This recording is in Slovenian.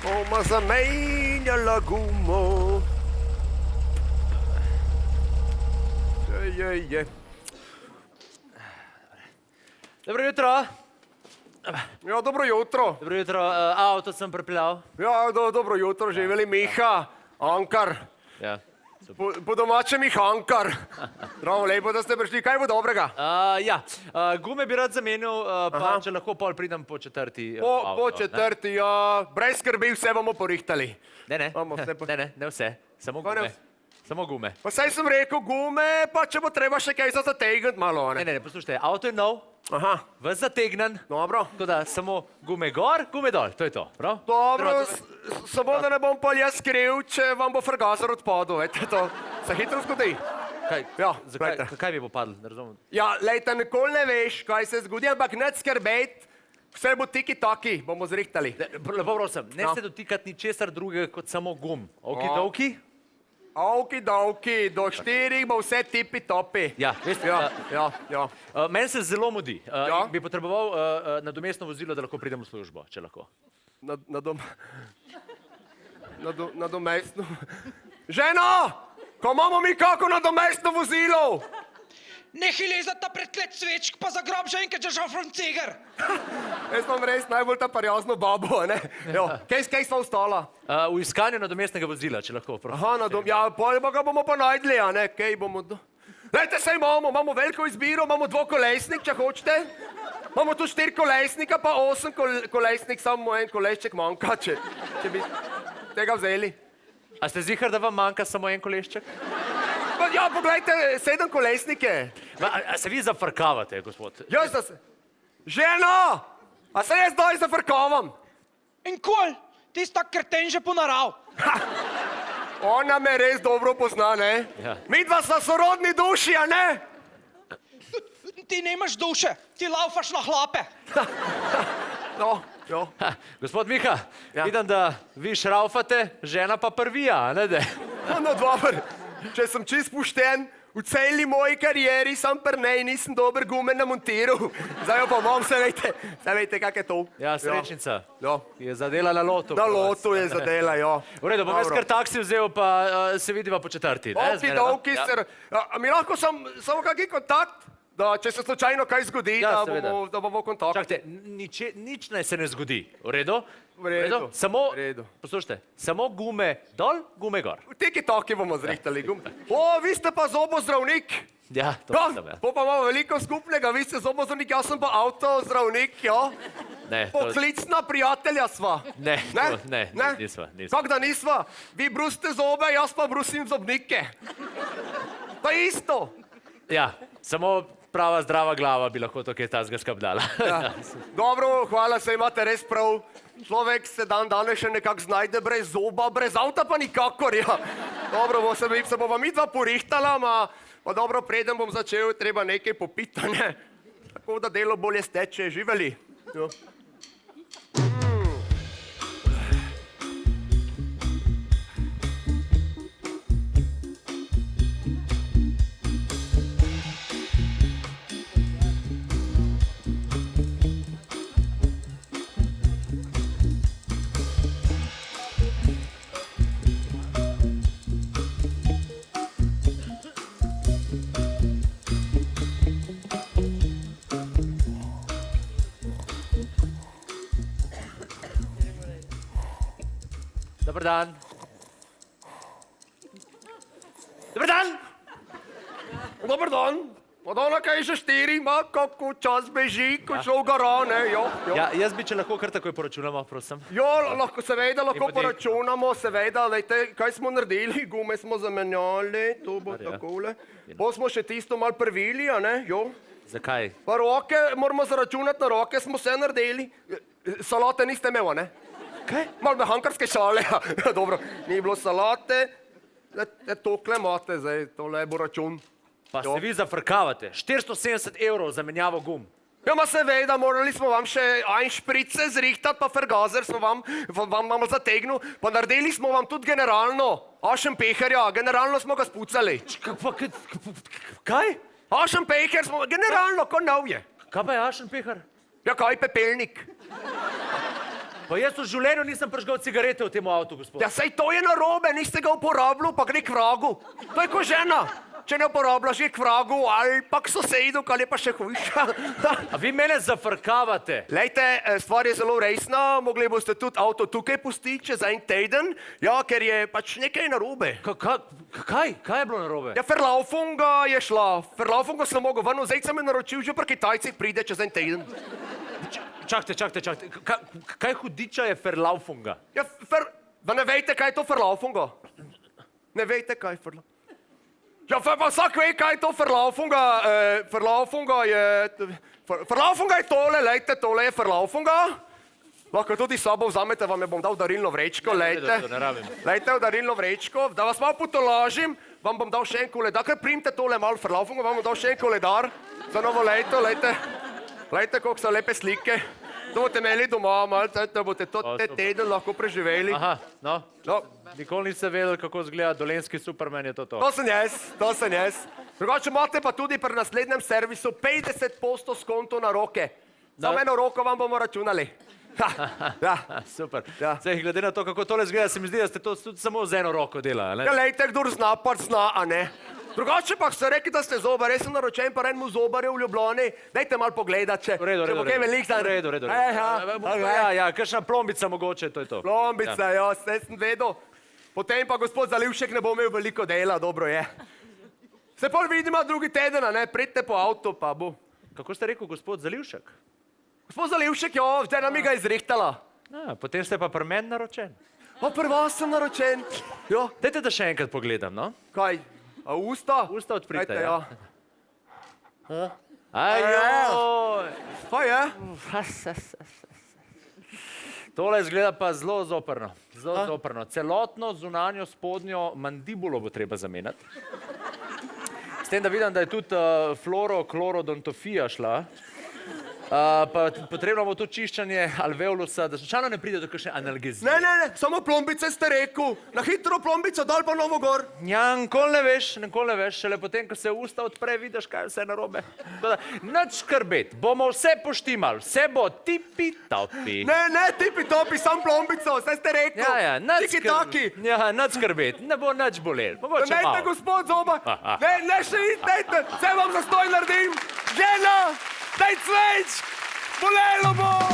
Bomo zamenjala gumo. Je. Dobro jutro. Ja, dobro jutro. Dobro jutro, avto sem pripeljal. Ja, dobro jutro, živeli Miha, Ankar. Ja. Po domače Miha Ankar. Prav lepo, da ste prišli. Kaj bo dobrega? Gume bi rad zamenil, pa če lahko pol pridem po četrti. Po četrti, ja. Brez skrbi, vse bomo porihtali. Ne vse. Samo gume. Samo gume. Pa saj sem rekel gume, pa če bo treba še kaj za zategniti malo, ne? Ne, poslušajte, avto je nov, ves zategnen. Dobro. Tako da samo gume gor, gume dol, to je to, prav? Dobro, samo da ne bom pol jaz skriv, če vam bo frgazer odpadel, vete, to se hitro zgodi. Kaj? Ja, Kaj mi bo padlo, ne razumem? Ja, lejte, nikoli ne veš, kaj se zgodi, ampak nič skrbeti, vse bo tiki-taki, bomo zrihtali. Lepo prosim, ne se dotikati ničesar drugega kot samo gum. Okidoki? Okidoki, do 4 bo vse tipi-topi. Ja, veste, Ja. meni se zelo mudi. Bi potreboval nadomestno vozilo, da lahko pridem v službo, če lahko. Nadomestno. Žena! Ko imamo mi kako nadomestno vozilo? Nehaj lezati ta preklet svečk, pa za grob že enkrat že franceger. Jaz sem res najbolj ta prijazno babo, ne? Kaj smo ostala? V iskanju nadomestnega vozila, če lahko. Ja, pol ga bomo pa najdli, a ne? Kaj bomo... Lejte, saj imamo veliko izbiro, imamo dvokolesnik, če hočete. Imamo tu 4 kolesnika, pa 8 kolesnik, samo en kolešček manjka, če bi tega vzeli. A ste zihar, da vam manjka samo en kolešček? Ja, poglejte, 7 kolesnike. A se vi zafrkavate, gospod? Jaz da se... Žena! A se jaz doj zafrkavam? In kol, ti si tak kreten že po narav. Ona me res dobro pozna, ne? Ja. Midva sta sorodni duši, a ne? Ti nemaš duše, ti laufaš na hlape. No. Gospod Miha, vidim, da vi šraufate, žena pa prvija, ne de? No, dobro. Če sem čist pošten, v celi moji karieri sam prnej nisem dober gume namontiral. Zdaj jo pa imam, se vejte, kak je to. Ja, srečnica. Ja. Je zadela na lotu. Na lotu je zadela, ja. V redu, bom jaz kar taksi vzel, pa se vidiva po četrti. Okidoki, a mi lahko samo kaký kontakt? Da, če se slučajno kaj zgodi, da bomo v kontaktu. Čakajte, nič ne se ne zgodi. V redu? V redu. Samo, redu. Poslušajte, samo gume dol, gume gor. Tiki-taki bomo zrihtali gume. Vi ste pa zobozdravnik. Ja, to sem, ja. To pa imamo veliko skupnega, vi ste zobozdravnik, jaz sem pa avtozdravnik, ja. Ne, poklicna prijatelja sva. Ne, nisva. Kak da nisva? Vi brusite zobe, jaz pa brusim zobnike. To je isto. Ja, samo prava zdrava glava bi lahko to kaj tazga skapdala. Dobro, hvala, se imate res prav. Človek se danes še nekako znajde brez zoba, brez avta pa nikakor, ja. Dobro, se bova midva porihtala, pa dobro, preden bom začel, treba nekaj popiti, ne? Tako da delo bolje steče, živeli. Dobar dan. Dobar dan! Dobar dan. Madonna, kaj še 4 ima, kako čas beži, ko šel gara, ne? Ja, jaz bi, če lahko kar takoj poročunamo, prosim. Jo, seveda lahko poročunamo, seveda, lejte, kaj smo naredili, gume smo zamenjali, to bo takole. Potem smo še tisto malo prvili, a ne, jo. Zakaj? Pa roke, moramo zaračunati, na roke smo se naredili. Salate niste imeli, ne? Kaj? Malo mehankarske šale, dobro, ni bilo salate, tokle imate zdaj, tole bo račun. Pa se vi zafrkavate, 470 € za menjavo gum. Ja, ma seveda, morali smo vam še šprice zrihtati, pa fergazer smo vam zategnil, pa naredili smo vam tudi generalno, Aschenbecherja, generalno smo ga spucali. Kaj? Aschenbecher smo, generalno, ko nov je. Kaj pa je Aschenbecher? Ja, kaj pepelnik? Pa jaz v življenju nisem prižgal cigarete v tem avtu, gospod. Ja, sej to je narobe, niste ga uporabljali, pa gre k vragu. To je ko žena. Če ne uporabljaš, je k vragu ali pa k sosedu, ali pa še hujša. A vi mene zafrkavate? Lejte, stvar je zelo resna, mogli boste tudi avto tukaj pustiti čez en teden, ja, ker je pač nekaj narobe. Kaj je bilo narobe? Ja, Verlaufunga je šla. Verlaufunga sem mogel ven, zdaj sem jo naročil, že pri Kitajcih pride čez en teden. Čakajte. Kaj hudiča je Verlaufunga? Ja, ne vejte, kaj je to Verlaufunga? Ne vejte, kaj je Verlaufunga? Ja, pa vsak ve, kaj je to Verlaufunga. Verlaufunga je tole, lejte, tole je Verlaufunga. Lahko tudi s sabo vzamete, vam je bom dal darilno vrečko, lejte. Ne rabim. Lejte v darilno vrečko, da vas malo potolažim, vam bom dal še en koledar. Kar primite tole malo Verlaufunga, vam bom dal še en koledar za novo leto, lejte. Lejte, koliko so lepe slike. To boste imeli doma, malo, da boste to teden lahko preživeli. Aha, no. No. Nikoli niste vedeli, kako izgleda dolenski Superman, je to. To sem jaz. Drugače imate pa tudi pri naslednjem servisu 50% skonto na roke. Samo eno roko vam bomo računali. Ja. Super. Ja. Zdaj, glede na to, kako tole izgleda, se mi zdi, da ste to tudi samo z eno roko delali. Ja, lejte, kdor zna, pač zna, a ne. Drugače pa ste rekli, da ste zobar, jaz sem naročen pa enemu zobarju v Ljubljani. Dajte malo pogledat, če bo kaj velik za... Redu. Ja, kakšna plombica mogoče, to je to. Plombica, ja, zdaj sem vedel. Potem pa gospod Zalivšek ne bo imel veliko dela, dobro je. Se pol vidimo drugi teden, a ne, pridite po avto, pa bo. Kako ste rekel, gospod Zalivšek? Gospod Zalivšek, ja, zdaj nam ga izrihtala. Potem ste pa pri meni naročen. Pa pri vas sem naročen. Jo. Dajte, da še enkrat pogledam, no? Kaj? A usta? Usta odprite, Dajte, ja. Ajoj! Pa je? Tole izgleda pa zelo zoprno. Celotno zunanjo spodnjo mandibulo bo treba zamenjati. S tem, da vidim, da je tudi fluoroklorodontovija šla. Pa potrebno bo tudi čiščenje alveolusa, da slučajno ne pride do kakšne analgezije. Ne, samo plombice ste rekel. Na hitro plombico dol pa novo gor. Ja, nikoli ne veš, šele potem, ko se usta odpre, vidiš, kaj je vse narobe. Nič skrbeti, bomo vse poštimali, vse bo tipi-topi. Ne, tipi-topi, sam plombico, vse ste rekel. Ja, nič skrbeti, ne bo nič bolel. Dajte, gospod Zoba, ne še idete, vse vam zastoj naredim. Žena, daj cveč, bolelo bo.